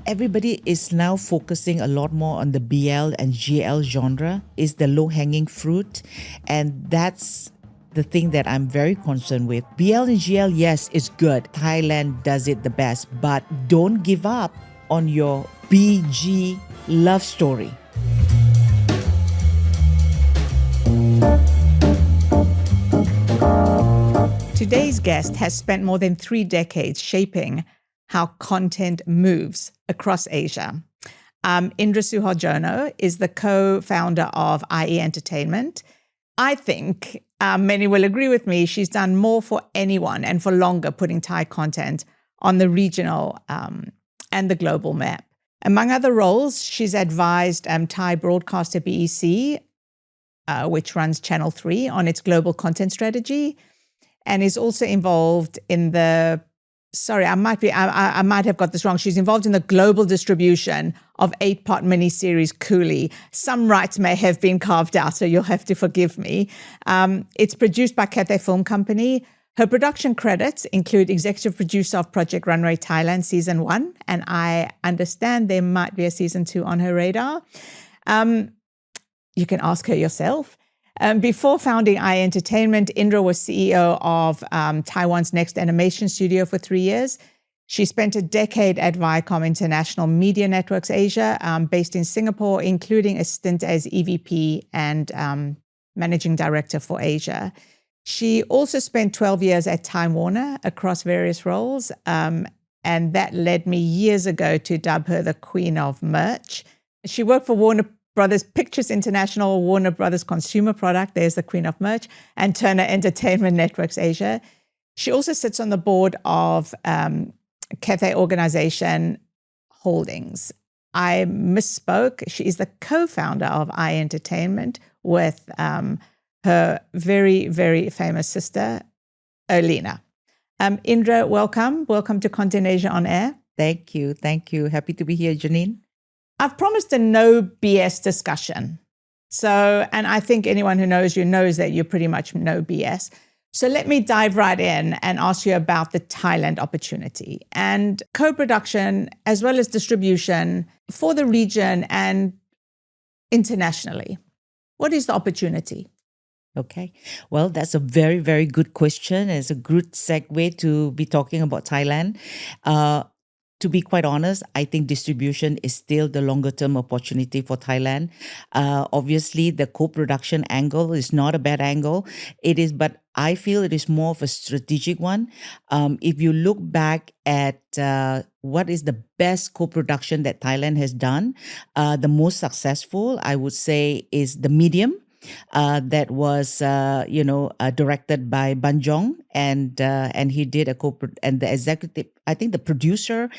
everybody is now focusing a lot more on the BL and GL genre, is the low-hanging fruit. And that's the thing that I'm very concerned with. BL and GL, yes, is good. Thailand does it the best, but don't give up on your BG love story. Today's guest has spent more than 3 decades shaping how content moves across Asia. Indra Suharjono is the co-founder of IE Entertainment. I think many will agree with me. She's done more for anyone and for longer, putting Thai content on the regional and the global map. Among other roles, she's advised Thai broadcaster BEC, which runs Channel 3, on its global content strategy, and is also involved in the I might have got this wrong. She's involved in the global distribution of 8-part miniseries Coolie. Some rights may have been carved out, so you'll have to forgive me. It's produced by Cathay Film Company. Her production credits include executive producer of Project Runway Thailand Season 1, and I understand there might be a Season 2 on her radar. You can ask her yourself. Before founding IE Entertainment, Indra was CEO of Taiwan's Next Animation Studio for 3 years. She spent a decade at Viacom International Media Networks Asia, based in Singapore, including a stint as EVP and Managing Director for Asia. She also spent 12 years at Time Warner across various roles, and that led me years ago to dub her the Queen of Merch. She worked for Warner Brothers Pictures International, Warner Brothers Consumer Product, there's the Queen of Merch, and Turner Entertainment Networks Asia. She also sits on the board of Cathay Organization Holdings. I misspoke. She is the co-founder of IE Entertainment with her very, very famous sister, Olena. Indra, welcome. Welcome to Content Asia On Air. Thank you. Happy to be here, Janine. I've promised a no BS discussion. And I think anyone who knows you knows that you're pretty much no BS. So let me dive right in and ask you about the Thailand opportunity and co-production as well as distribution for the region and internationally. What is the opportunity? Okay. Well, that's a very, very good question. It's a good segue to be talking about Thailand. To be quite honest, I think distribution is still the longer-term opportunity for Thailand. Obviously, the co-production angle is not a bad angle. It is, but I feel it is more of a strategic one. If you look back at what is the best co-production that Thailand has done, the most successful, I would say, is The Medium. That was, directed by Banjong, and he did and the executive, I think the producer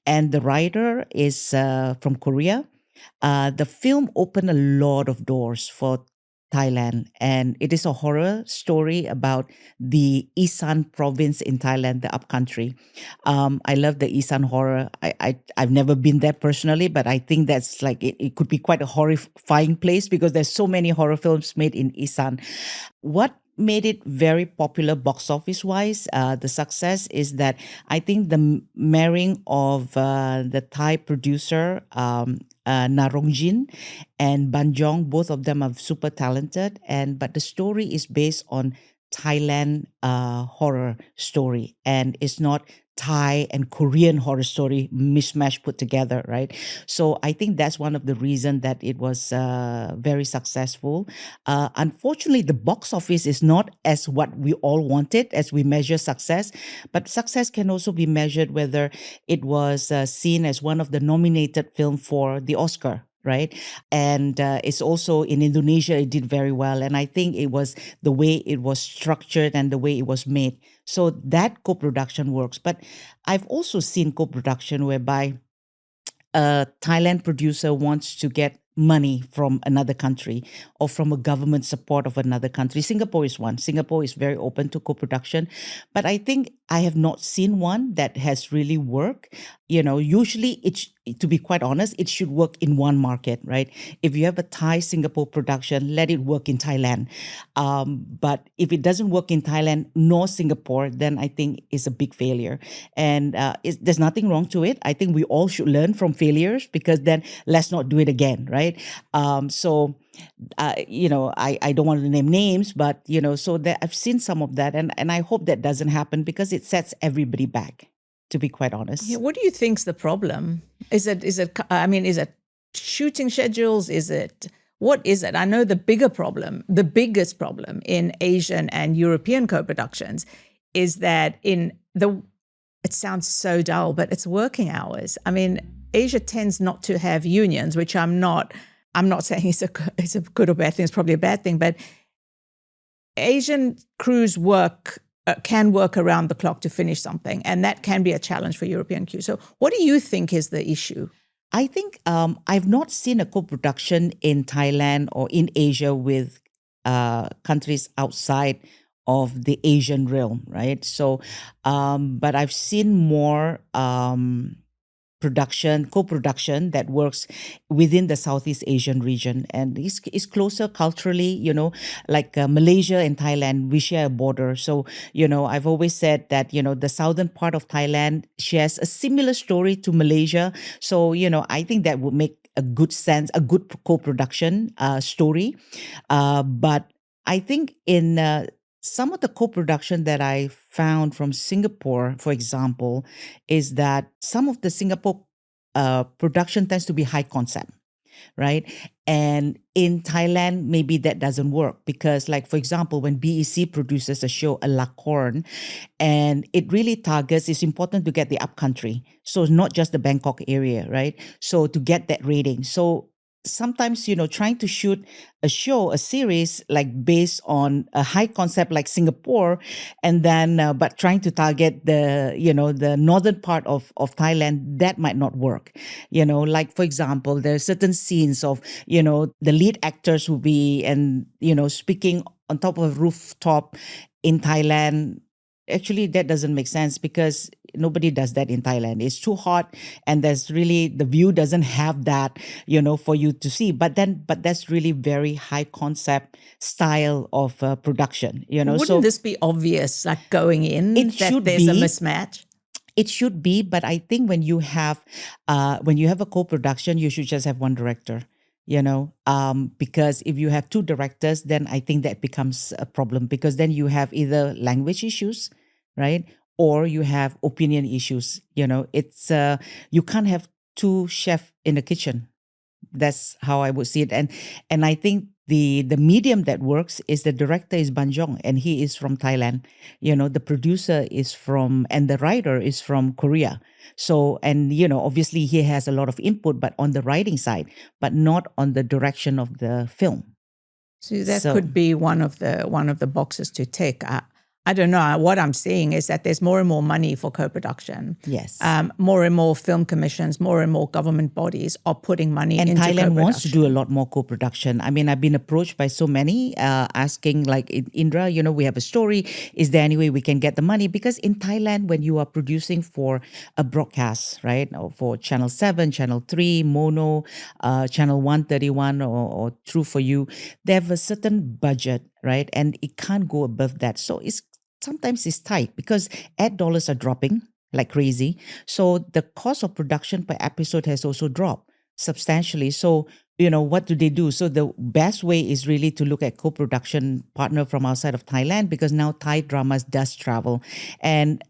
and the writer is from Korea. The film opened a lot of doors for Thailand, and it is a horror story about the Isan province in Thailand, the upcountry. I love the Isan horror. I've never been there personally, but I think that's like it could be quite a horrifying place because there's so many horror films made in Isan. What made it very popular box office wise, the success is that I think the marrying of the Thai producer Narongjin and Banjong, both of them are super talented, but the story is based on Thailand horror story, and it's not Thai and Korean horror story mishmash put together, right? So I think that's one of the reasons that it was very successful. Unfortunately, the box office is not as what we all wanted as we measure success, but success can also be measured whether it was seen as one of the nominated film for the Oscar, right? And it's also in Indonesia, it did very well. And I think it was the way it was structured and the way it was made. So that co-production works. But I've also seen co-production whereby a Thailand producer wants to get money from another country or from a government support of another country. Singapore is one. Singapore is very open to co-production. But I think I have not seen one that has really worked. Usually to be quite honest, it should work in one market, right? If you have a Thai Singapore production, let it work in Thailand. But if it doesn't work in Thailand nor Singapore, then I think it's a big failure. And there's nothing wrong to it. I think we all should learn from failures, because then let's not do it again, right? I don't want to name names, but so that I've seen some of that, and I hope that doesn't happen, because it sets everybody back, to be quite Yeah, honest. what do you think's the problem? Is it I mean, is it shooting schedules? What is it? I know the biggest problem in Asian and European co-productions is that it sounds so dull, but it's working hours. I mean, Asia tends not to have unions, which I'm not saying it's a good or bad thing. It's probably a bad thing, but Asian crews can work around the clock to finish something, and that can be a challenge for European crews. So, what do you think is the issue? I think I've not seen a co-production in Thailand or in Asia with countries outside of the Asian realm, right? So, but I've seen more co-production that works within the Southeast Asian region, and is closer culturally. Like Malaysia and Thailand, we share a border. So I've always said that the southern part of Thailand shares a similar story to Malaysia. So I think that would make a good co-production story. But I think in some of the co-production that I found from Singapore, for example, is that some of the Singapore production tends to be high concept, right? And in Thailand, maybe that doesn't work, because, like, for example, when BEC produces a show, a Lacorn, and it really targets, it's important to get the upcountry. So not just the Bangkok area, right? So to get that rating. So sometimes, trying to shoot a series like based on a high concept like Singapore, and then but trying to target the northern part of Thailand, that might not work. Like, for example, there are certain scenes of the lead actors will be, and speaking on top of a rooftop in Thailand. Actually, that doesn't make sense, because nobody does that in Thailand. It's too hot, and there's really, the view doesn't have that, for you to see. But that's really very high concept style of production. Wouldn't this be obvious, like going in, it that should there's a be. mismatch? It should be, but I think when you have a co-production, you should just have one director. Because if you have two directors, then I think that becomes a problem, because then you have either language issues, right, or you have opinion issues. It's you can't have two chefs in the kitchen. That's how I would see it. And I think the medium that works is, the director is Banjong, and he is from Thailand. The producer is from, and the writer is from Korea. So, and obviously he has a lot of input, but on the writing side, but not on the direction of the film. So that So, could be one of the boxes to tick. I don't know. What I'm seeing is that there's more and more money for co-production. yes. More and more film commissions, more and more government bodies are putting money And into Thailand co-production. wants to do a lot more co-production. I mean, I've been approached by so many asking, like, Indra, we have a story. Is there any way we can get the money? Because in Thailand, when you are producing for a broadcast, right, or for Channel 7, Channel 3, Mono, Channel 131, or True for You, they have a certain budget, right? And it can't go above that. So sometimes it's tight, because ad dollars are dropping like crazy. So the cost of production per episode has also dropped substantially. So, what do they do? So the best way is really to look at co-production partner from outside of Thailand, because now Thai dramas does travel. And,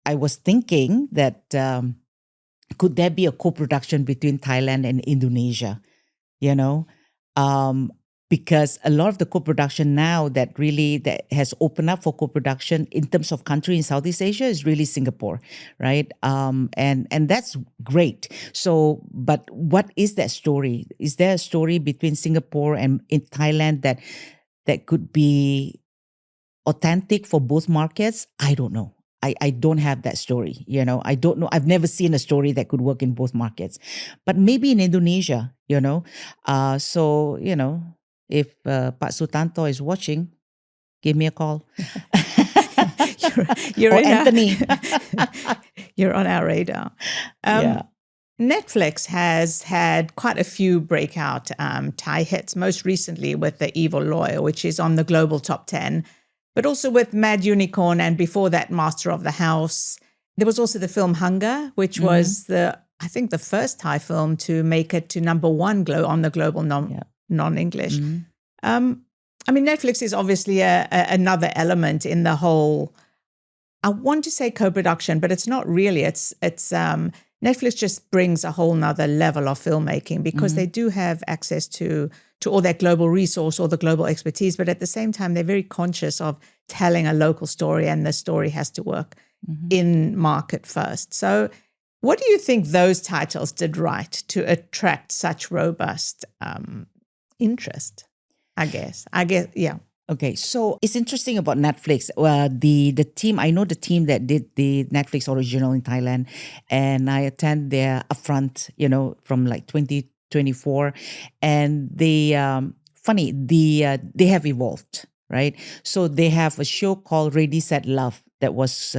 I was thinking that could there be a co-production between Thailand and Indonesia? you know because a lot of the co-production now that has opened up for co-production in terms of country in Southeast Asia is really Singapore, right? And that's great. So, but what is that story? Is there a story between Singapore and in Thailand that could be authentic for both markets? I don't know. I don't have that story. I don't know. I've never seen a story that could work in both markets, but maybe in Indonesia, so, if Pak Sutanto is watching, give me a call. you're Or in Anthony. you're on our radar. Yeah. Netflix has had quite a few breakout Thai hits, most recently with The Evil Lawyer, which is on the global top 10, but also with Mad Unicorn, and before that, Master of the House. There was also the film Hunger, which was I think the first Thai film to make it to number one on the global non-English. I mean, Netflix is obviously another element in the whole, I want to say co-production, but it's not really. It's Netflix just brings a whole nother level of filmmaking because they do have access to all that global resource, all the global expertise, but at the same time, they're very conscious of telling a local story, and the story has to work in market first. So what do you think those titles did right to attract such robust interest? I guess, yeah. Okay, so it's interesting about Netflix. The team, I know the team that did the Netflix original in Thailand, and I attend their upfront, from like 2024, and they they have evolved, right? So they have a show called Ready Set Love that was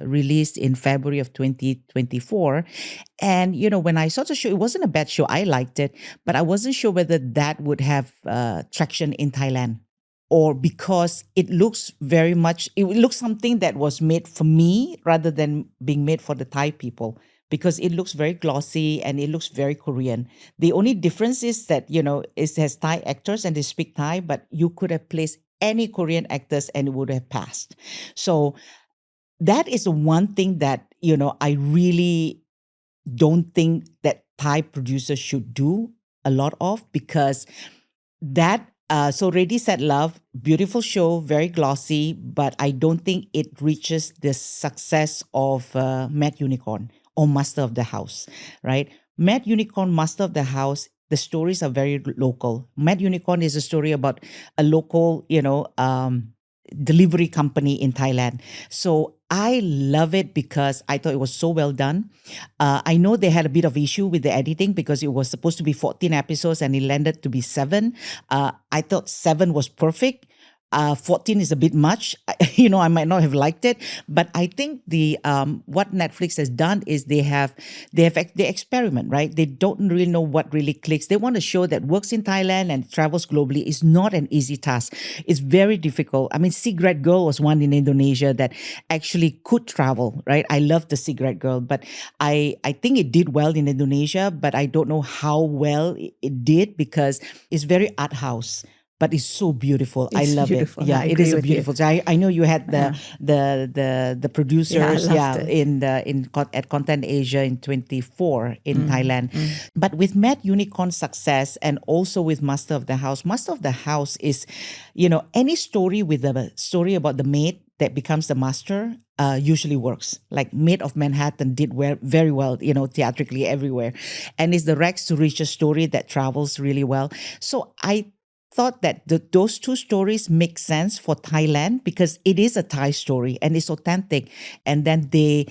released in February of 2024. And, when I saw the show, it wasn't a bad show. I liked it, but I wasn't sure whether that would have traction in Thailand, or because it looks it looks something that was made for me rather than being made for the Thai people, because it looks very glossy and it looks very Korean. The only difference is that, it has Thai actors and they speak Thai, but you could have placed any Korean actors and it would have passed. So that is the one thing that, I really don't think that Thai producers should do a lot of, because that so Ready Set Love, beautiful show, very glossy, but I don't think it reaches the success of Mad Unicorn or Master of the House, right? Mad Unicorn, Master of the House, the stories are very local. Mad Unicorn is a story about a local, delivery company in Thailand. So I love it because I thought it was so well done. I know they had a bit of issue with the editing because it was supposed to be 14 episodes and it landed to be 7. I thought 7 was perfect. 14 is a bit much. I might not have liked it, but I think the what Netflix has done is they experiment, right? They don't really know what really clicks. They want a show that works in Thailand and travels globally. It's not an easy task. It's very difficult. I mean, Cigarette Girl was one in Indonesia that actually could travel, right? I love the Cigarette Girl, but I think it did well in Indonesia, but I don't know how well it did because it's very art house. But it's so beautiful. I It's love beautiful. it. Yeah, I it agree is a with you. beautiful. So I know you had the producers, loved it. at Content Asia in 24 in Thailand. But with Mad Unicorn success and also with Master of the House, Master of the House is, any story with a story about the maid that becomes the master usually works. Like Maid of Manhattan did very well, theatrically everywhere, and it's the Rags to Riches story that travels really well. So I thought that those two stories make sense for Thailand because it is a Thai story and it's authentic. And then they,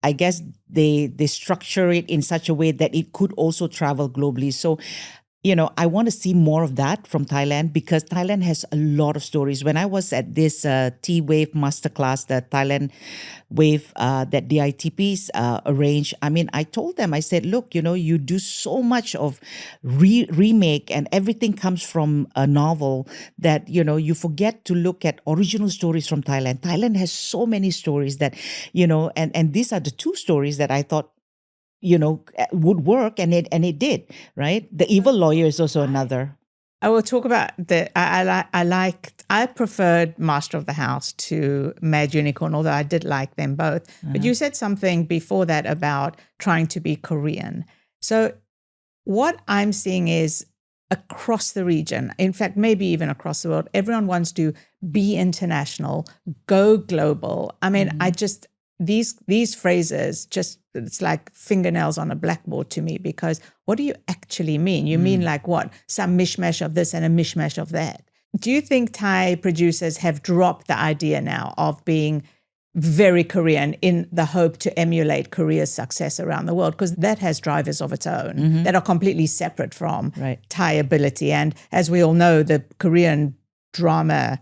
I guess they structure it in such a way that it could also travel globally. So, I want to see more of that from Thailand because Thailand has a lot of stories. When I was at this T-Wave masterclass, the Thailand Wave that DITPs arranged, I mean, I told them, I said, look, you do so much of remake and everything comes from a novel that, you forget to look at original stories from Thailand. Thailand has so many stories that, and these are the two stories that I thought would work, and it did, right? The Evil Lawyer is also another. I will talk about I preferred Master of the House to Mad Unicorn, although I did like them both. But you said something before that about trying to be Korean. So what I'm seeing is across the region, in fact, maybe even across the world, everyone wants to be international, go global. I mean, these phrases it's like fingernails on a blackboard to me, because what do you actually mean? You mean like what? Some mishmash of this and a mishmash of that. Do you think Thai producers have dropped the idea now of being very Korean in the hope to emulate Korea's success around the world? Because that has drivers of its own that are completely separate from Thai ability. And as we all know, the Korean drama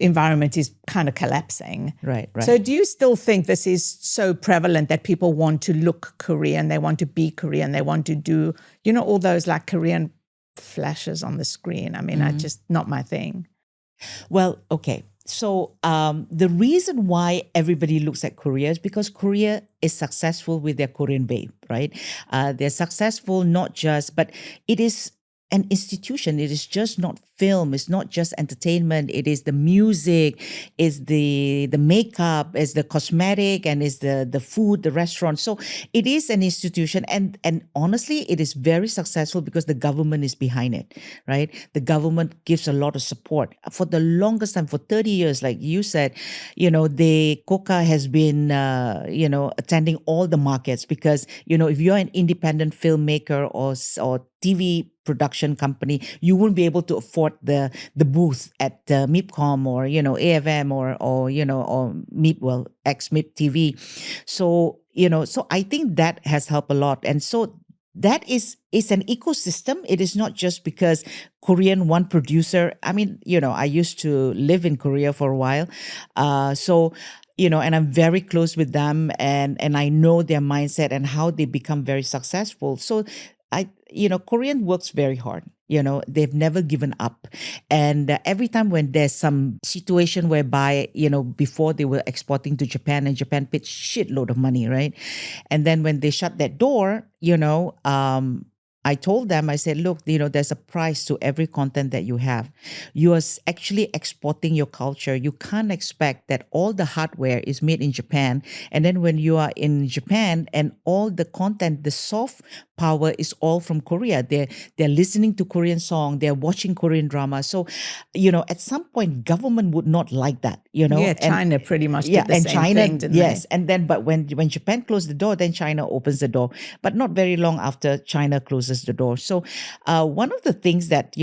environment is kind of collapsing. Right, right. So do you still think this is so prevalent that people want to look Korean, they want to be Korean, they want to do, all those like Korean flashes on the screen? I mean, I just not my thing. Well, okay. So the reason why everybody looks at Korea is because Korea is successful with their Korean Babe, right? They're successful not just, but it is an institution. It is just not film. It's not just entertainment. It is the music, is the makeup, is the cosmetic, and is the food, the restaurant. So it is an institution, and honestly, it is very successful because the government is behind it, right? The government gives a lot of support for the longest time, for 30 years. Like you said, the Coca has been attending all the markets because if you're an independent filmmaker or TV production company, you wouldn't be able to afford the booth at MIPCOM or AFM or MIP, ex MIP TV. So so I think that has helped a lot, and so that is an ecosystem. It is not just because Korean one producer. I mean, I used to live in Korea for a while, so and I'm very close with them, and I know their mindset and how they become very successful. So Korean works very hard. They've never given up. And every time when there's some situation whereby, before they were exporting to Japan and Japan paid shitload of money, right? And then when they shut that door, I told them, I said, look, there's a price to every content that you have. You are actually exporting your culture. You can't expect that all the hardware is made in Japan. And then when you are in Japan and all the content, the soft power is all from Korea. They're listening to Korean song. They're watching Korean drama. So, at some point, government would not like that, Yeah, China pretty much did the and same China, thing, didn't yes. they? And then, but when Japan closed the door, then China opens the door. But not very long after China closes the door. So, one of the things that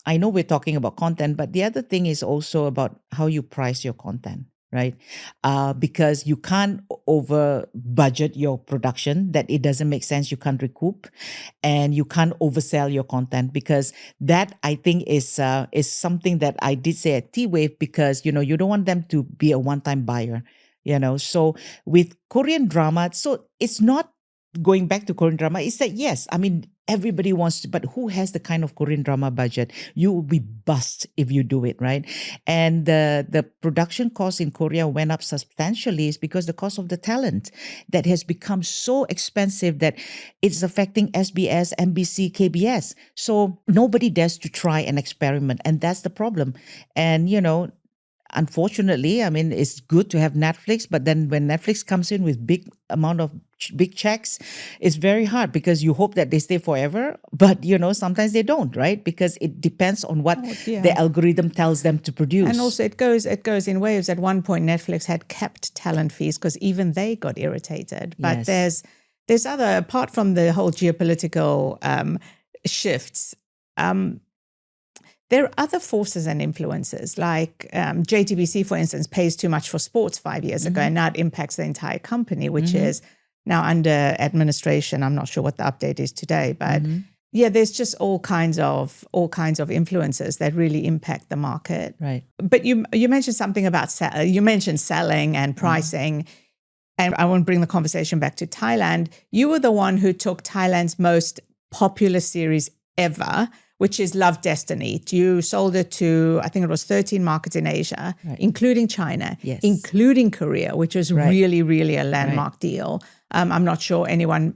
I know we're talking about content, but the other thing is also about how you price your content, right? Because you can't over budget your production, that it doesn't make sense. You can't recoup, and you can't oversell your content, because that, I think, is something that I did say at T-Wave, because you don't want them to be a one-time buyer. So with Korean drama, so it's not going back to Korean drama, is that yes, I mean, everybody wants to, but who has the kind of Korean drama budget? You will be bust if you do it, right? And the production cost in Korea went up substantially is because the cost of the talent that has become so expensive that it's affecting SBS, NBC, KBS. So nobody dares to try an experiment, and that's the problem. And unfortunately, I mean, it's good to have Netflix, but then when Netflix comes in with big amount of big checks, it's very hard, because you hope that they stay forever, but sometimes they don't, right? Because it depends on what the algorithm tells them to produce. And also it goes in waves. At one point, Netflix had capped talent fees because even they got irritated. But Yes. there's other, apart from the whole geopolitical shifts, there are other forces and influences, like JTBC, for instance, pays too much for sports 5 years ago, and now it impacts the entire company, which is now under administration. I'm not sure what the update is today, but yeah, there's just all kinds of influences that really impact the market. Right. But you mentioned something about you mentioned selling and pricing, and I want to bring the conversation back to Thailand. You were the one who took Thailand's most popular series ever, which is Love Destiny. You sold it to, I think it was 13 markets in Asia, including China, including Korea, which was really, really a landmark deal. I'm not sure anyone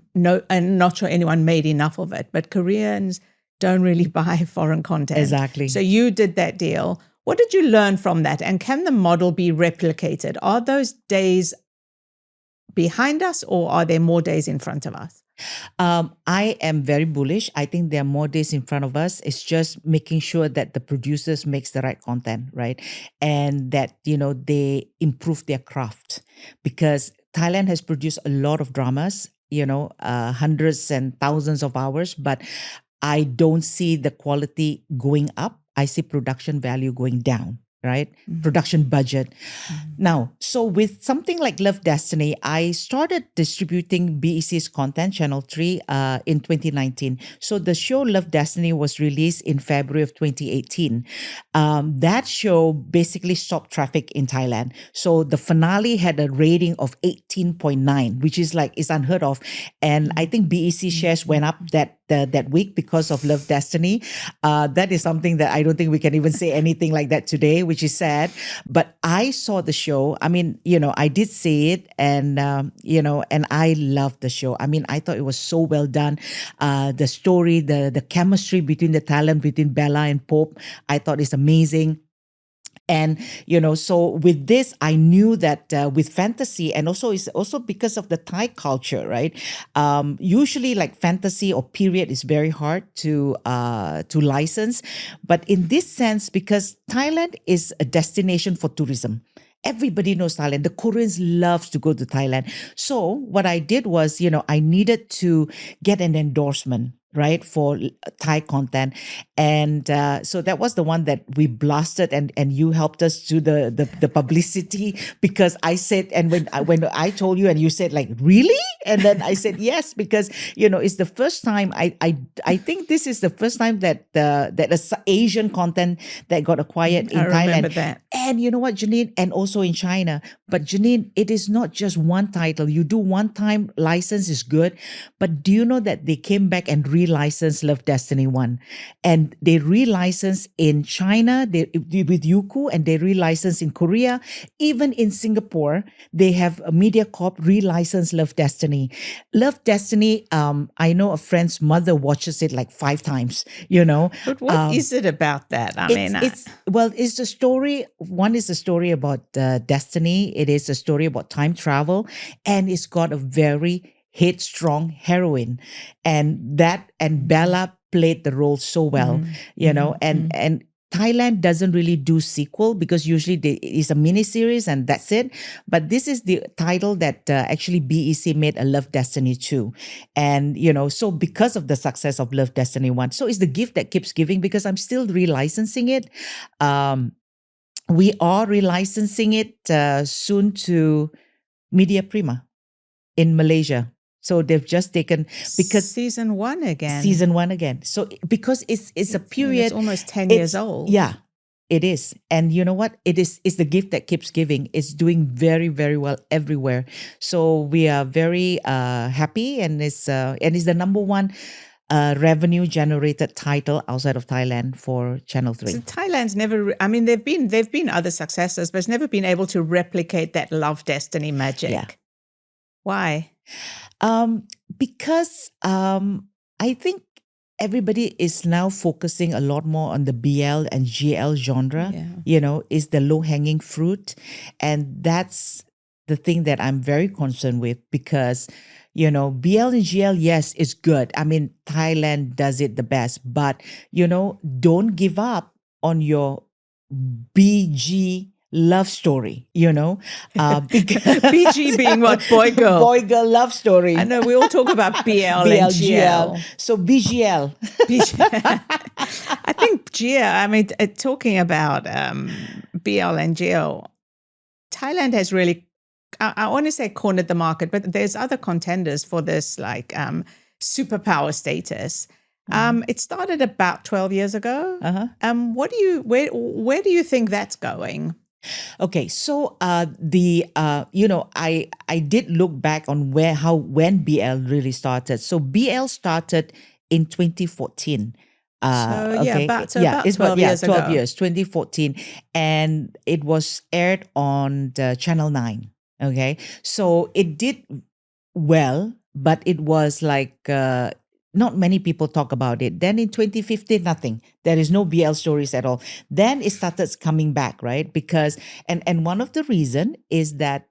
made enough of it, but Koreans don't really buy foreign content. Exactly. So you did that deal. What did you learn from that? And can the model be replicated? Are those days behind us, or are there more days in front of us? I am very bullish. I think there are more days in front of us. It's just making sure that the producers makes the right content, right? And that, they improve their craft, because Thailand has produced a lot of dramas, hundreds and thousands of hours, but I don't see the quality going up. I see production value going down. right? Production budget. Now, so with something like Love Destiny, I started distributing BEC's content, Channel 3, in 2019. So the show Love Destiny was released in February of 2018. That show basically stopped traffic in Thailand. So the finale had a rating of 18.9, which is like, is unheard of. And I think BEC shares went up that week because of Love Destiny. That is something that I don't think we can even say anything like that today, which is sad. But I saw the show. I mean, I did see it, and and I loved the show. I mean, I thought it was so well done. The story, the chemistry between the talent between Bella and Pope, I thought is amazing. And so with this, I knew that with fantasy, and also it's also because of the Thai culture, right? Usually, like fantasy or period is very hard to license, but in this sense, because Thailand is a destination for tourism. Everybody knows Thailand. The Koreans loves to go to Thailand. So what I did was, I needed to get an endorsement, right, for Thai content. And so that was the one that we blasted, and you helped us do the publicity, because I said, and when I told you and you said like, really? And then I said yes, because it's the first time I think this is the first time that Asian content that got acquired in I Thailand. remember that. And you know what, Janine, and also in China. But Janine, it is not just one title. You do one time license is good, but do you know that they came back and relicensed Love Destiny 1? And they relicensed in China with Youku, and they relicensed in Korea. Even in Singapore, they have a MediaCorp relicensed Love Destiny. Love Destiny, I know a friend's mother watches it like 5 times, But what is it about that? I mean, it's the story. One is a story about destiny. It is a story about time travel, and it's got a very headstrong heroine, and Bella played the role so well, and Thailand doesn't really do sequel, because usually it's a mini series and that's it. But this is the title that actually BEC made a Love Destiny 2. And, so because of the success of Love Destiny 1, so it's the gift that keeps giving, because I'm still relicensing it. We are relicensing it soon to Media Prima in Malaysia. So they've just taken, because season 1 again. Season 1 again. So because it's a period. It's almost 10 years old. Yeah, it is. And you know what? It's the gift that keeps giving. It's doing very, very well everywhere. So we are very happy, and it's the number one revenue generated title outside of Thailand for Channel 3. So Thailand's never, I mean, there've been other successes, but it's never been able to replicate that Love Destiny magic. Yeah. Why? Because I think everybody is now focusing a lot more on the BL and GL genre. Is the low-hanging fruit. And that's the thing that I'm very concerned with, because BL and GL, yes, is good. I mean, Thailand does it the best, but don't give up on your BG love story, because BG being what? Boy girl. Boy girl love story. I know we all talk about BL and GL. So BGL. I think GL, I mean, talking about BL and GL, Thailand has really, I want to say cornered the market, but there's other contenders for this, like superpower status. It started about 12 years ago. Where do you think that's going? Okay, so I did look back on when BL really started. So BL started in 2014. About 12 years ago. 12 years, 2014, and it was aired on the Channel 9. Okay, so it did well, but it was like not many people talk about it. Then in 2015, nothing. There is no BL stories at all. Then it started coming back, right? Because and one of the reason is that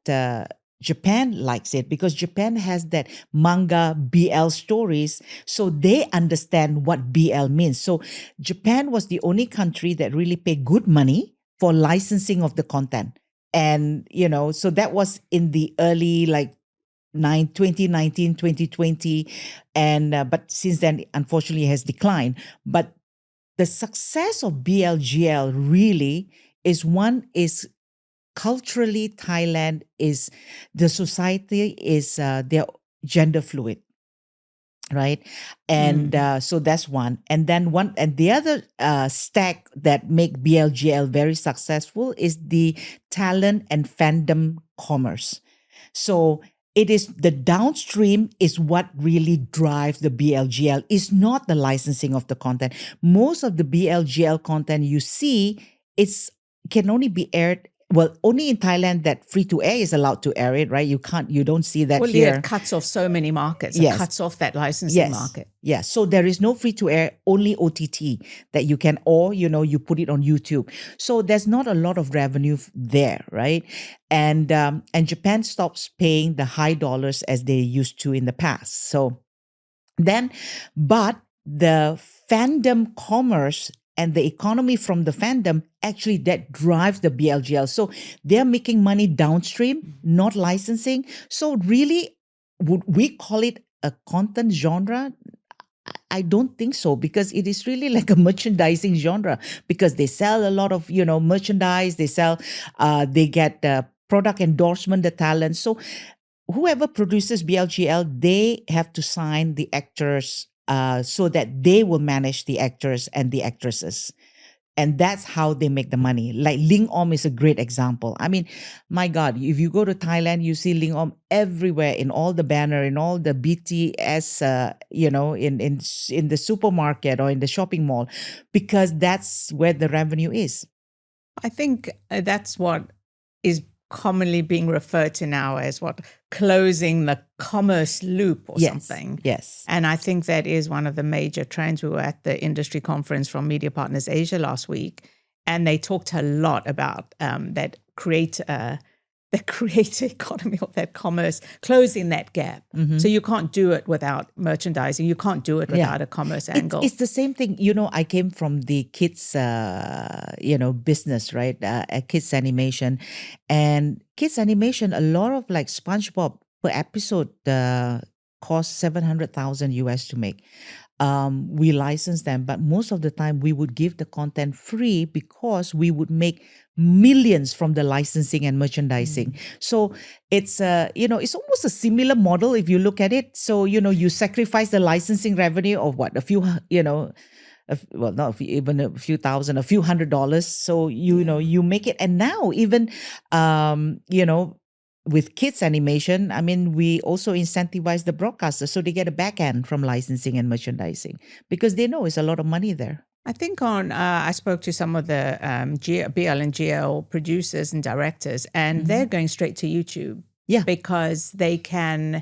Japan likes it, because Japan has that manga BL stories, so they understand what BL means. So Japan was the only country that really paid good money for licensing of the content. And, so that was in the early 2019, 2020. And, but since then, unfortunately, it has declined. But the success of BLGL really is one is culturally Thailand is the society is they're gender fluid, right? And so that's one. And then one and the other stack that make BLGL very successful is the talent and fandom commerce. So it is the downstream is what really drives the BLGL. It's not the licensing of the content. Most of the BLGL content you see, it's can only be aired. Well, only in Thailand that free to air is allowed to air it, right? You don't see that Well, yeah, here. it cuts off so many markets. It Yes. cuts off that licensing market. Yes. So there is no free to air, only OTT that you can, or, you put it on YouTube. So there's not a lot of revenue there, right? And Japan stops paying the high dollars as they used to in the past. So then, but the fandom commerce and the economy from the fandom actually that drives the BLGL. So they're making money downstream, not licensing. So really, would we call it a content genre? I don't think so, because it is really like a merchandising genre, because they sell a lot of, merchandise, they sell, they get product endorsement, the talent. So whoever produces BLGL, they have to sign the actors so that they will manage the actors and the actresses. And that's how they make the money. Like Ling Om is a great example. I mean, my God, if you go to Thailand, you see Ling Om everywhere in all the banner, in all the BTS, in the supermarket or in the shopping mall, because that's where the revenue is. I think that's what is commonly being referred to now as what closing the commerce loop or something. Yes. And I think that is one of the major trends. We were at the industry conference from Media Partners Asia last week, and they talked a lot about that the creator economy of that commerce, closing that gap. So you can't do it without merchandising. You can't do it without a commerce angle. It's the same thing. I came from the kids, business, right? Kids animation. And kids animation, a lot of like SpongeBob per episode cost 700,000 US to make. We license them, but most of the time we would give the content free because we would make millions from the licensing and merchandising. So it's it's almost a similar model if you look at it. So you sacrifice the licensing revenue of what, a few not even a few thousand, a few $100. So you make it, and now even with kids animation, I mean, we also incentivize the broadcasters so they get a back end from licensing and merchandising because they know it's a lot of money there. I think I spoke to some of the BL and GL producers and directors, and they're going straight to YouTube. Yeah. Because they can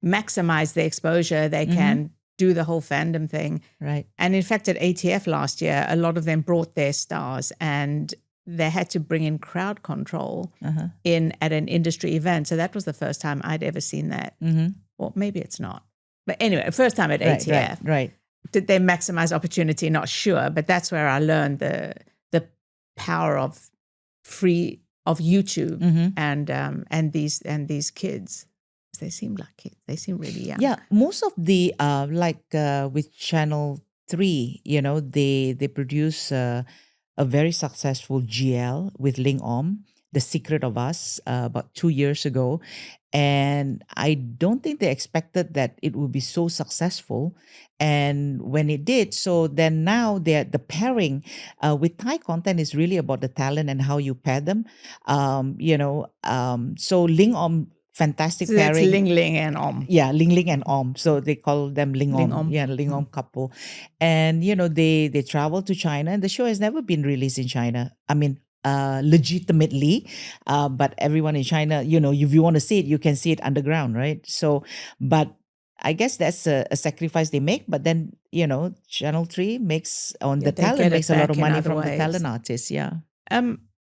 maximize the exposure. They can do the whole fandom thing. Right. And in fact, at ATF last year, a lot of them brought their stars, and they had to bring in crowd control in at an industry event. So that was the first time I'd ever seen that. Or maybe it's not. But anyway, first time at ATF. Right. Did they maximize opportunity? Not sure. But that's where I learned the power of YouTube and these kids. They seem like kids. They seem really young. Yeah. Most of the with Channel 3, they produce a very successful GL with Ling Om, The Secret of Us, about 2 years ago. And I don't think they expected that it would be so successful. And when it did, so then now the pairing with Thai content is really about the talent and how you pair them. So Ling Om, fantastic so pairing. That's Ling Ling and Om. Yeah, Ling Ling and Om. So they call them Ling Om. Ling Om. Yeah, Ling Om couple. And, they travel to China, and the show has never been released in China. I mean, legitimately, but everyone in China, if you want to see it, you can see it underground, right? So, but I guess that's a sacrifice they make. But then, Channel 3 makes on the talent makes a lot of money from the talent artists. Yeah.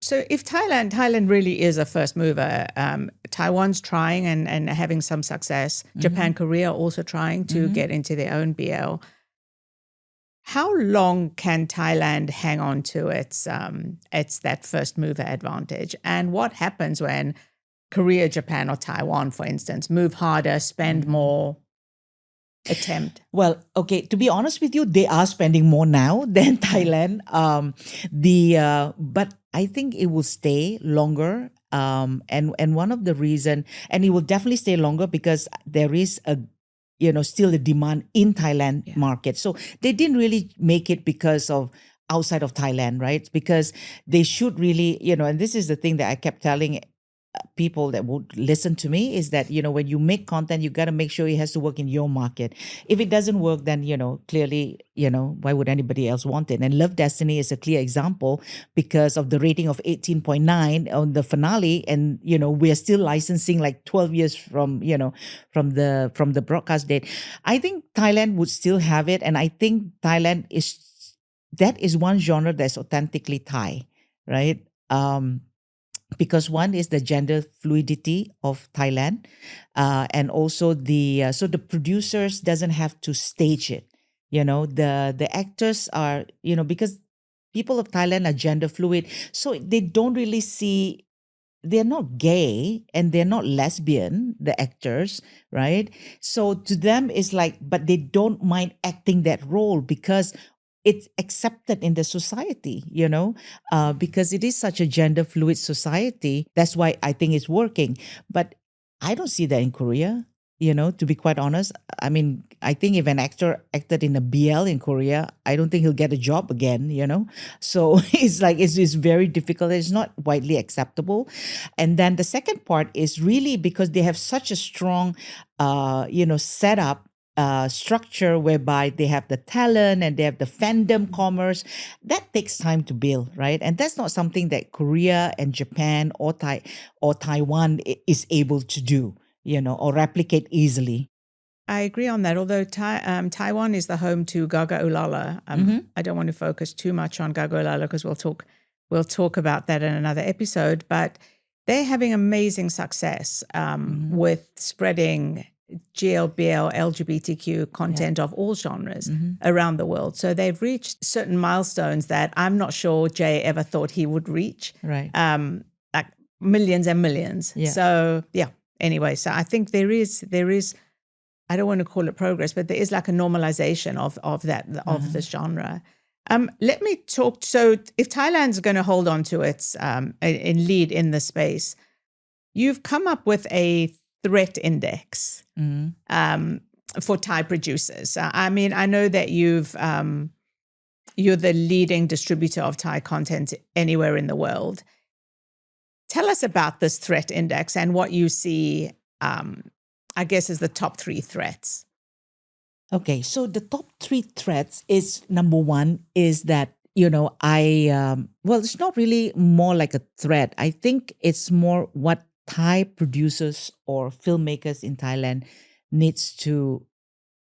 So if Thailand really is a first mover, Taiwan's trying and having some success. Japan, Korea also trying to get into their own BL. How long can Thailand hang on to its that first mover advantage? And what happens when Korea, Japan, or Taiwan, for instance, move harder, spend more, attempt? Well, okay, to be honest with you, they are spending more now than Thailand. But I think it will stay longer. And one of the reason, and it will definitely stay longer because there is a, still a demand in Thailand Yeah. market. So they didn't really make it because of outside of Thailand, right? Because they should really, and this is the thing that I kept telling people that would listen to me is that, when you make content, you got to make sure it has to work in your market. If it doesn't work, then, clearly, why would anybody else want it? And Love Destiny is a clear example because of the rating of 18.9 on the finale. And, we're still licensing like 12 years from, from the broadcast date. I think Thailand would still have it. And I think that is one genre that's authentically Thai, right? Because one is the gender fluidity of Thailand, and also the producers doesn't have to stage it. The actors are, because people of Thailand are gender fluid, so they don't really see. They're not gay and they're not lesbian, the actors, right? So to them, it's like, but they don't mind acting that role because it's accepted in the society, because it is such a gender fluid society. That's why I think it's working. But I don't see that in Korea, to be quite honest. I mean, I think if an actor acted in a BL in Korea, I don't think he'll get a job again. So it's very difficult. It's not widely acceptable. And then the second part is really because they have such a strong, setup, structure whereby they have the talent and they have the fandom commerce that takes time to build, right? And that's not something that Korea and Japan or Taiwan is able to do, or replicate easily. I agree on that. Although Taiwan is the home to Gaga Ulala, I don't want to focus too much on Gaga Ulala because we'll talk about that in another episode. But they're having amazing success with spreading GLBL, LGBTQ content of all genres around the world. So they've reached certain milestones that I'm not sure Jay ever thought he would reach. Right. Like millions and millions. Yeah. So yeah. Anyway, so I think there is. I don't want to call it progress, but there is like a normalization of this genre. Let me talk. So if Thailand's going to hold on to its in lead in the space, you've come up with a threat index for Thai producers. I mean, I know that you're the leading distributor of Thai content anywhere in the world. Tell us about this threat index and what you see, I guess, as the top 3 threats. Okay, so the top 3 threats is number one is that, well, it's not really more like a threat. I think it's more what Thai producers or filmmakers in Thailand needs to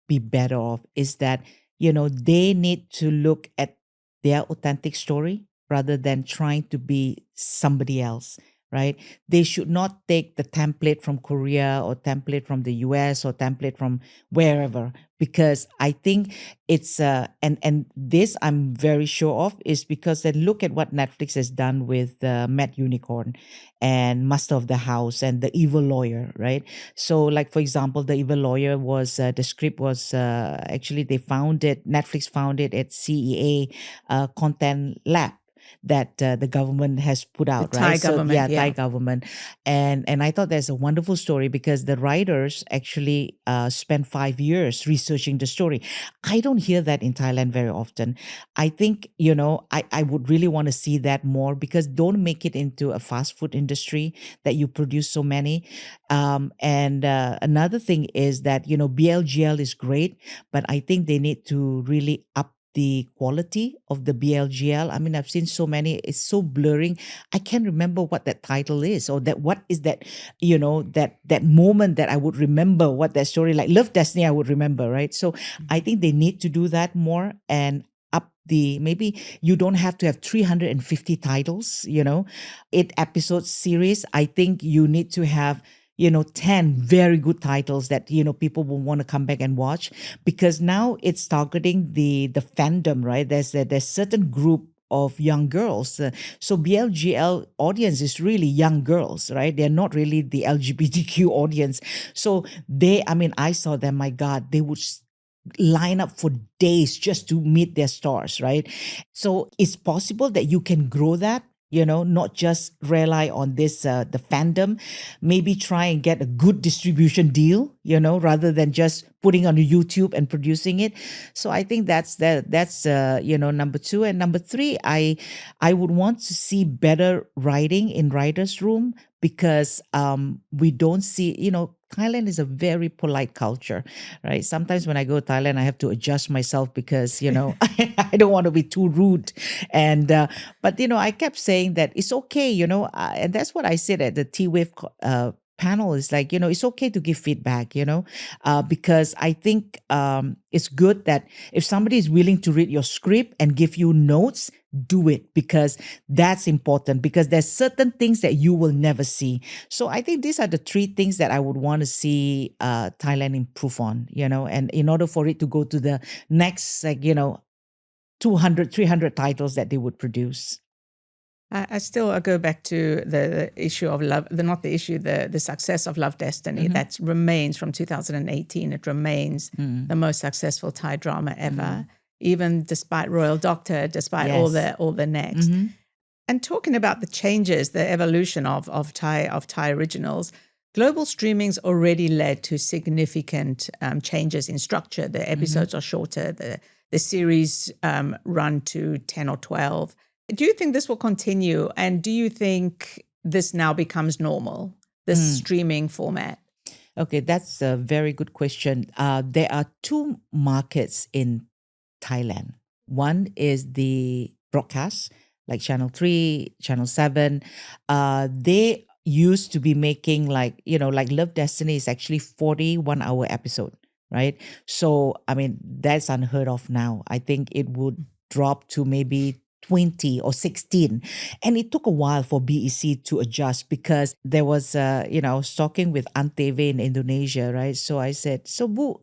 be better off is that, they need to look at their authentic story rather than trying to be somebody else, right? They should not take the template from Korea or template from the US or template from wherever, because I think it's and this I'm very sure of is because they look at what Netflix has done with Mad Unicorn and Master of the House and The Evil Lawyer, right? So like for example, The Evil Lawyer was the script was actually Netflix found it at CEA Content Lab that the government has put out, The right? Thai government, Thai yeah. government, and I thought that's a wonderful story because the writers actually spent 5 years researching the story. I don't hear that in Thailand very often. I think I would really want to see that more because don't make it into a fast food industry that you produce so many. And another thing is that BLGL is great, but I think they need to really up the quality of the BLGL. I mean, I've seen so many, it's so blurring. I can't remember what that title is or that what is that, that moment that I would remember what that story like. Love Destiny, I would remember, right? So I think they need to do that more and up maybe you don't have to have 350 titles, 8 episode series. I think you need to have 10 very good titles that, people will want to come back and watch because now it's targeting the fandom, right? There's certain group of young girls. So BLGL audience is really young girls, right? They're not really the LGBTQ audience. So I saw them, my God, they would line up for days just to meet their stars, right? So it's possible that you can grow that not just rely on this the fandom, maybe try and get a good distribution deal, rather than just putting on YouTube and producing it. So I think that's number two. And number three, I would want to see better writing in writers room, because we don't see, Thailand is a very polite culture, right? Sometimes when I go to Thailand, I have to adjust myself because, I don't want to be too rude. And but I kept saying that it's okay, and that's what I said at the T Wave panel, is like, it's okay to give feedback, because I think it's good that if somebody is willing to read your script and give you notes, do it, because that's important, because there's certain things that you will never see. So I think these are the three things that I would want to see Thailand improve on, and in order for it to go to the next, 200, 300 titles that they would produce. I go back to the issue of love, not the issue, the success of Love Destiny. That remains from 2018. It remains the most successful Thai drama ever, even despite Royal Doctor, despite all the next. And talking about the changes, the evolution of Thai originals, global streaming's already led to significant changes in structure. The episodes are shorter. The series run to 10 or 12. Do you think this will continue? And do you think this now becomes normal, this streaming format? Okay, that's a very good question. There are two markets in Thailand. One is the broadcast, like Channel 3, Channel 7. They used to be making like Love Destiny is actually 41-hour episode, right? So, I mean, that's unheard of now. I think it would drop to maybe 20 or 16. And it took a while for BEC to adjust, because there was, I was talking with Antv in Indonesia, right? So I said, so Bu,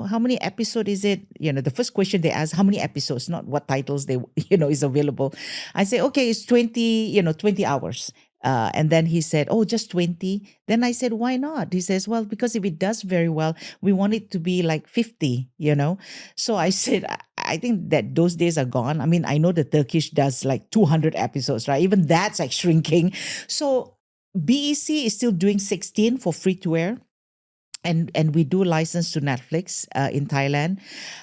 how many episodes is it? The first question they asked, how many episodes, not what titles they, is available. I say, okay, it's 20, 20 hours. And then he said, oh, just 20. Then I said, why not? He says, well, because if it does very well, we want it to be like 50, So I said, I think that those days are gone. I mean, I know the Turkish does like 200 episodes, right? Even that's like shrinking. So BEC is still doing 16 for free to air. And we do license to Netflix in Thailand.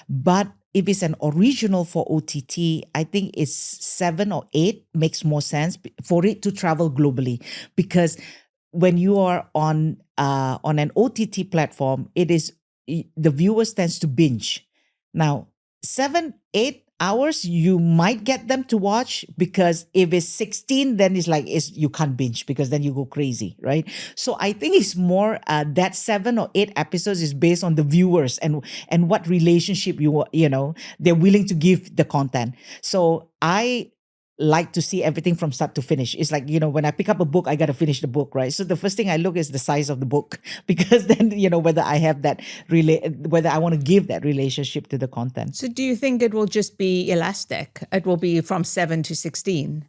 But if it's an original for OTT, I think it's 7 or 8 makes more sense for it to travel globally. Because when you are on an OTT platform, the viewers tends to binge. Now, 7, 8 hours, you might get them to watch, because if it's 16, then you can't binge, because then you go crazy, right? So I think it's more that 7 or 8 episodes is based on the viewers and what relationship they're willing to give the content. So I like to see everything from start to finish. It's like, when I pick up a book, I got to finish the book, right? So the first thing I look is the size of the book, because then, whether I have that whether I want to give that relationship to the content. So do you think it will just be elastic? It will be from 7 to 16?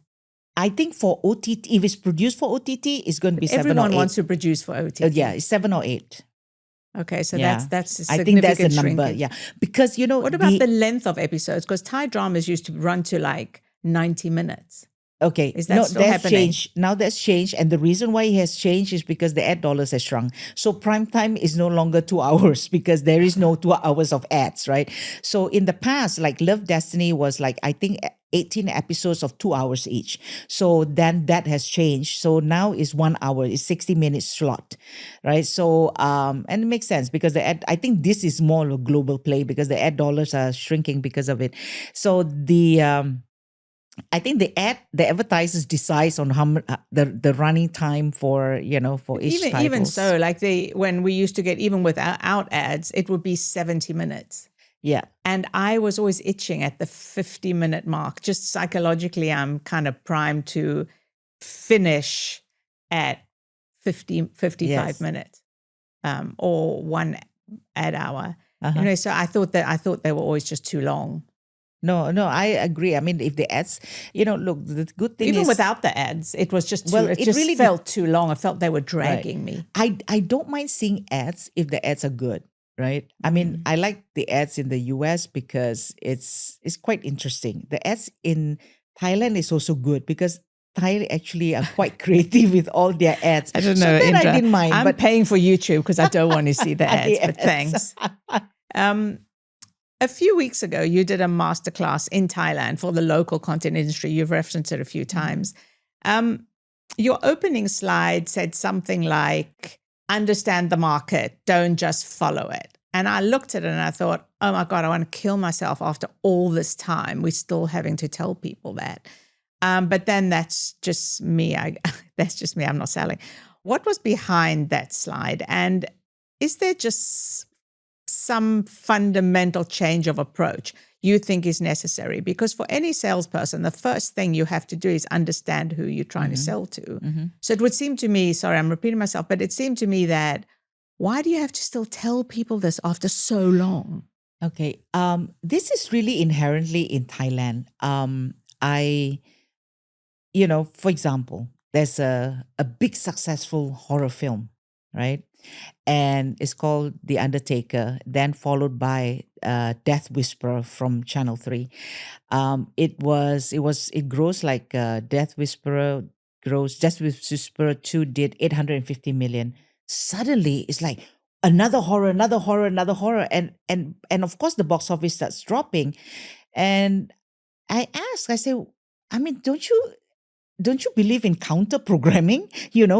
I think for OTT, if it's produced for OTT, it's going to be 7 or 8. Everyone wants to produce for OTT. Yeah, it's 7 or 8. Okay, so that's a significant I think that's the number, shrinkage. yeah. Because, what about the length of episodes? Because Thai dramas used to run to like 90 minutes. Okay, is that still that's happening? changed. Now that's changed, and the reason why it has changed is because the ad dollars has shrunk. So prime time is no longer 2 hours, because there is no 2 hours of ads, right? So in the past, like Love Destiny was like, I think 18 episodes of 2 hours each. So then that has changed. So now it's 1 hour, it's 60-minute slot, right? So and it makes sense, because I think this is more of a global play, because the ad dollars are shrinking because of it. So I think the advertisers decides on how the running time for for each title. Even so, like when we used to get, even without ads, it would be 70 minutes. Yeah. And I was always itching at the 50-minute mark. Just psychologically, I'm kind of primed to finish at 55 minutes or 1 ad hour. So I thought they were always just too long. No, I agree. I mean, if the ads, look, the good thing even is, without the ads, it was just it just really felt too long. I felt they were dragging me. I don't mind seeing ads if the ads are good, right? I mean, I like the ads in the US because it's quite interesting. The ads in Thailand is also good, because Thai actually are quite creative with all their ads. I don't So know, that I Indra. didn't mind. I'm But paying for YouTube because I don't want to see the ads, but yes. thanks. A few weeks ago, you did a masterclass in Thailand for the local content industry. You've referenced it a few times. Your opening slide said something like, understand the market, don't just follow it. And I looked at it and I thought, oh my God, I want to kill myself after all this time. We're still having to tell people that. But then that's just me. That's just me. I'm not selling. What was behind that slide? And is there just some fundamental change of approach you think is necessary? Because for any salesperson, the first thing you have to do is understand who you're trying to sell to. So it would seem to me, sorry, I'm repeating myself, but it seemed to me that why do you have to still tell people this after so long? Okay. This is really inherently in Thailand. For example, there's a big successful horror film, right? And it's called The Undertaker, then followed by Death Whisperer from Channel 3. It grows like Death Whisperer 2 did 850 million. Suddenly it's like another horror, another horror, another horror. And of course the box office starts dropping. And I say, I mean, don't you believe in counter programming?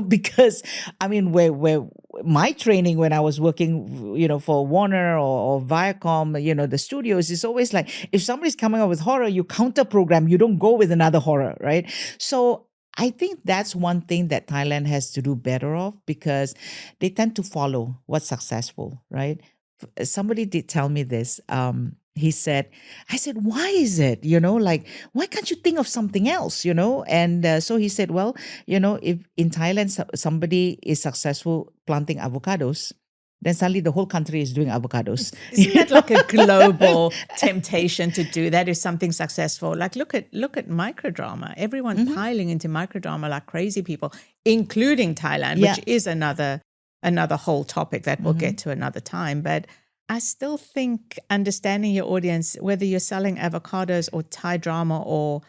Because I mean, where my training when I was working, for Warner or Viacom, the studios is always like, if somebody's coming up with horror, you counter program, you don't go with another horror, right? So I think that's one thing that Thailand has to do better of, because they tend to follow what's successful, right? Somebody did tell me this. I said, why is it, like, why can't you think of something else, And so he said, well, if in Thailand somebody is successful planting avocados, then suddenly the whole country is doing avocados. Isn't that like a global temptation to do that if something's successful? Like look at microdrama. Everyone piling into microdrama like crazy people, including Thailand, Yeah. which is another whole topic that we'll get to another time. But I still think understanding your audience, whether you're selling avocados or Thai drama or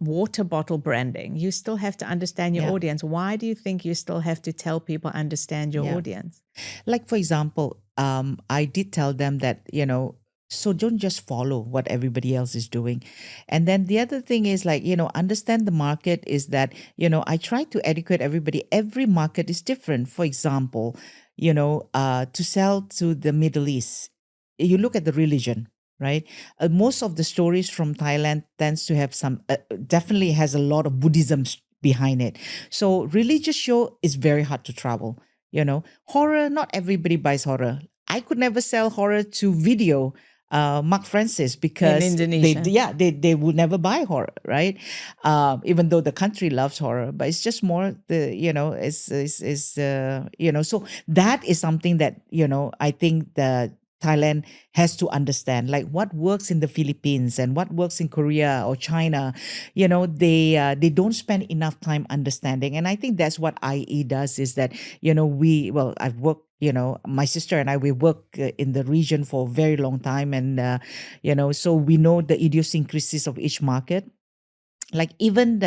water bottle branding, you still have to understand your Yeah. audience. Why do you think you still have to tell people understand your Yeah. audience? Like, for example, I did tell them that, so don't just follow what everybody else is doing. And then the other thing is like, understand the market is that, I try to educate everybody. Every market is different. For example, to sell to the Middle East, you look at the religion, right? Most of the stories from Thailand tends to have definitely has a lot of Buddhism behind it. So religious show is very hard to travel. Horror, not everybody buys horror. I could never sell horror to video Mark Francis because In Indonesia. they would never buy horror, right? Even though the country loves horror, but it's just more so that is something that I think the Thailand has to understand, like what works in the Philippines and what works in Korea or China. They don't spend enough time understanding, and I think that's what IE does. Is that I've worked. My sister and I, we work in the region for a very long time, and so we know the idiosyncrasies of each market. Like even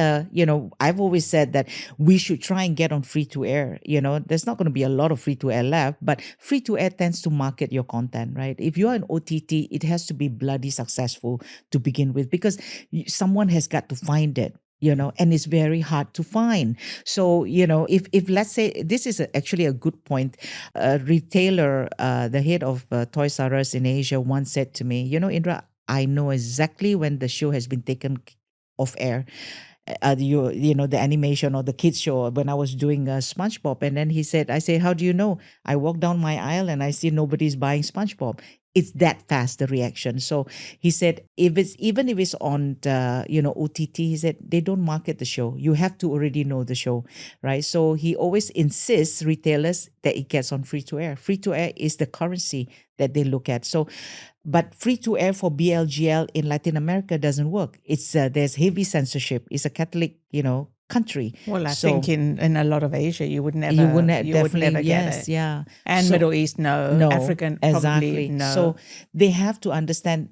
I've always said that we should try and get on free to air. There's not going to be a lot of free to air left, but free to air tends to market your content, right? If you're an OTT, it has to be bloody successful to begin with, because someone has got to find it, and it's very hard to find. So, if let's say, this is actually a good point. A retailer, the head of Toys R Us in Asia once said to me, Indra, I know exactly when the show has been taken off air. The animation or the kids show when I was doing SpongeBob. And then I say, how do you know? I walk down my aisle and I see nobody's buying SpongeBob. It's that fast, the reaction. So he said, even if it's on the, OTT, he said, they don't market the show. You have to already know the show, right? So he always insists retailers that it gets on free to air. Free to air is the currency that they look at. So, but free to air for BLGL in Latin America doesn't work. It's there's heavy censorship. It's a Catholic, country. Well, I So think in a lot of Asia, you would you never wouldn't you would never definitely, get yes, it. yeah. And So Middle East, no. no, African, probably exactly. no. So they have to understand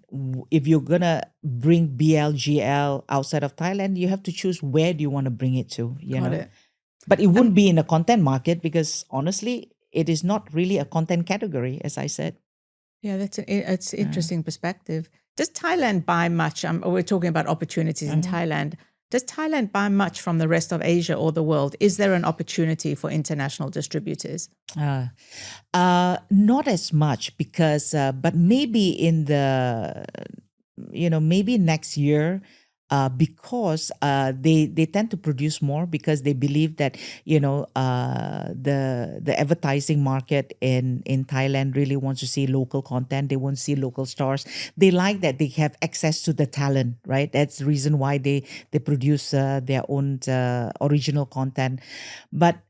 if you're gonna bring BLGL outside of Thailand, you have to choose where do you want to bring it to, Got it. But it wouldn't be in a content market because honestly, it is not really a content category, as I said. Yeah, it's interesting perspective. Does Thailand buy much? We're talking about opportunities in Thailand. Does Thailand buy much from the rest of Asia or the world? Is there an opportunity for international distributors? Not as much because, but maybe in the, maybe next year, because they tend to produce more because they believe that the advertising market in Thailand really wants to see local content. They want to see local stars. They like that they have access to the talent, right? That's the reason why they produce their own original content, but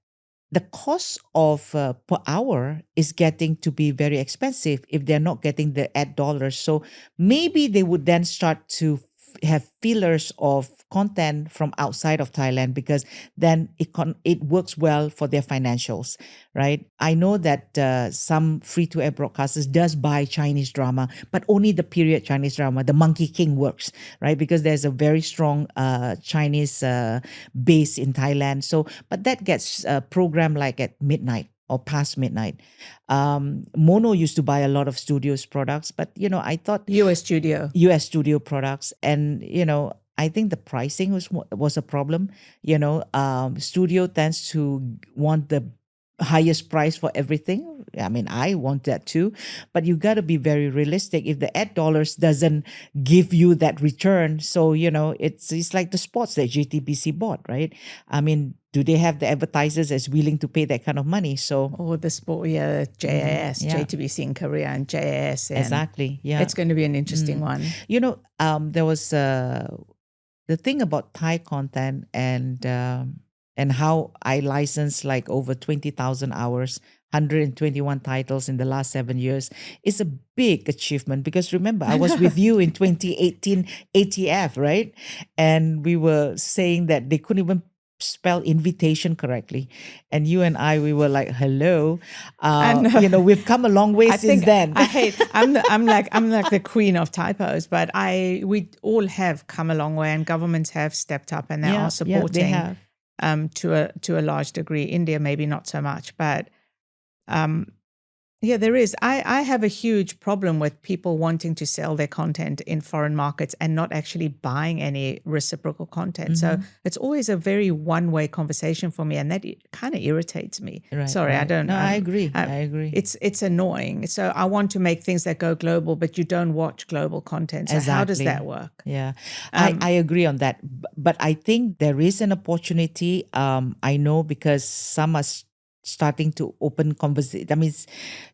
the cost of per hour is getting to be very expensive if they're not getting the ad dollars. So maybe they would then start to have fillers of content from outside of Thailand because then it works well for their financials, right? I know that some free-to-air broadcasters does buy Chinese drama, but only the period Chinese drama. The Monkey King works, right? Because there's a very strong Chinese base in Thailand. So, but that gets programmed like at midnight or past midnight. Mono used to buy a lot of studios products, but I thought US studio. US studio products, and I think the pricing was a problem. Studio tends to want the highest price for everything. I mean, I want that too, but you got to be very realistic. If the ad dollars doesn't give you that return, so it's like the spots that JTBC bought, right? I mean, do they have the advertisers as willing to pay that kind of money? So Or the sport, yeah, JAS, yeah. JTBC in Korea and JAS. Exactly. Yeah. It's going to be an interesting one. There was the thing about Thai content and how I licensed like over 20,000 hours, 121 titles in the last 7 years is a big achievement because remember, I was with you in 2018 ATF, right? And we were saying that they couldn't even spell invitation correctly. And you and we were like, hello. We've come a long way since then. I'm like the queen of typos, but we all have come a long way and governments have stepped up and they are supporting to a large degree. India, maybe not so much, but yeah, there is. I have a huge problem with people wanting to sell their content in foreign markets and not actually buying any reciprocal content. So it's always a very one-way conversation for me, and that kind of irritates me. Right, Sorry, right. I don't. No, I agree. I agree. It's annoying. So I want to make things that go global, but you don't watch global content. So how does that work? Yeah, I agree on that. But I think there is an opportunity. I know because some are starting to open conversation. I mean,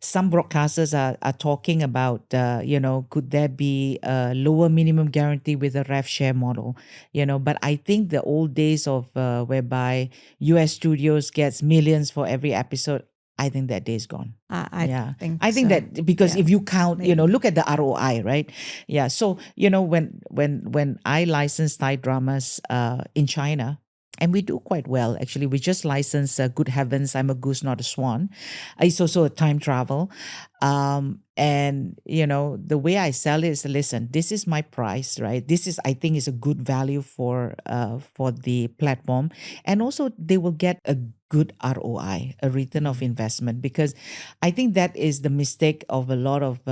some broadcasters are talking about, could there be a lower minimum guarantee with a rev share model, but I think the old days of whereby US studios gets millions for every episode, I think that day is gone. I think so. That because if you count, maybe. Look at the ROI, right? Yeah. So, when I license Thai dramas in China, and we do quite well, actually. We just licensed Good Heavens, I'm a Goose, Not a Swan. It's also a time travel. And, the way I sell it is, listen, this is my price, right? This is, I think, is a good value for the platform. And also they will get a good ROI, a return of investment, because I think that is the mistake of a lot of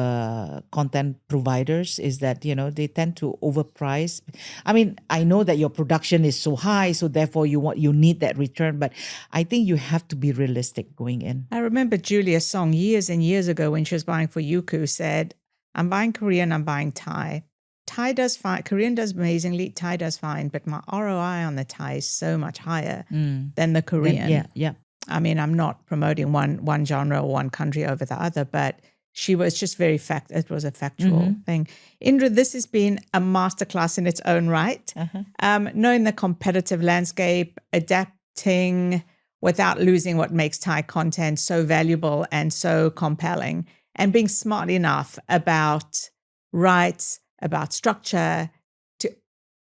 content providers is that, they tend to overprice. I mean, I know that your production is so high, so therefore you need that return, but I think you have to be realistic going in. I remember Julia Song years and years ago when she was buying for Youku said, I'm buying Korean, I'm buying Thai. Thai does fine, Korean does amazingly, Thai does fine, but my ROI on the Thai is so much higher than the Korean. Yeah. I mean, I'm not promoting one genre or one country over the other, but she was just it was a factual thing. Indra, this has been a masterclass in its own right. Knowing the competitive landscape, adapting without losing what makes Thai content so valuable and so compelling, and being smart enough about rights, about structure,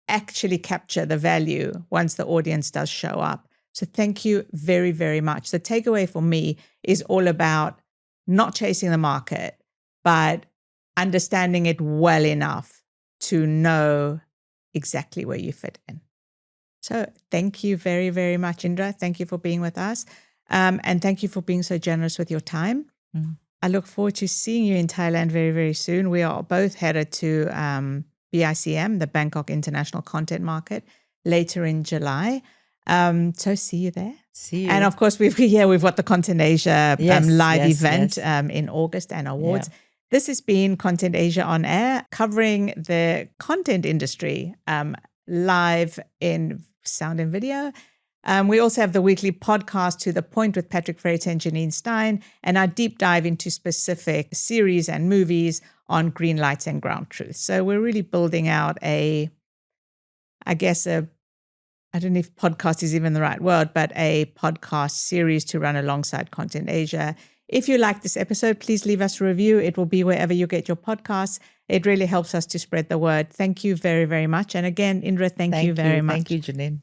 actually capture the value once the audience does show up. So thank you very, very much. The takeaway for me is all about not chasing the market, but understanding it well enough to know exactly where you fit in. So thank you very, very much, Indra. Thank you for being with us. And thank you for being so generous with your time. I look forward to seeing you in Thailand very, very soon. We are both headed to BICM, the Bangkok International Content Market, later in July. So see you there. See you. And of course, we've got the Content Asia live event in August and awards. Yeah. This has been Content Asia on Air, covering the content industry live in sound and video. We also have the weekly podcast To The Point with Patrick Freighter and Janine Stein, and our deep dive into specific series and movies on green lights and ground truth. So we're really building out I don't know if podcast is even the right word, but a podcast series to run alongside Content Asia. If you like this episode, please leave us a review. It will be wherever you get your podcasts. It really helps us to spread the word. Thank you very, very much. And again, Indra, thank you very much. Thank you, Janine.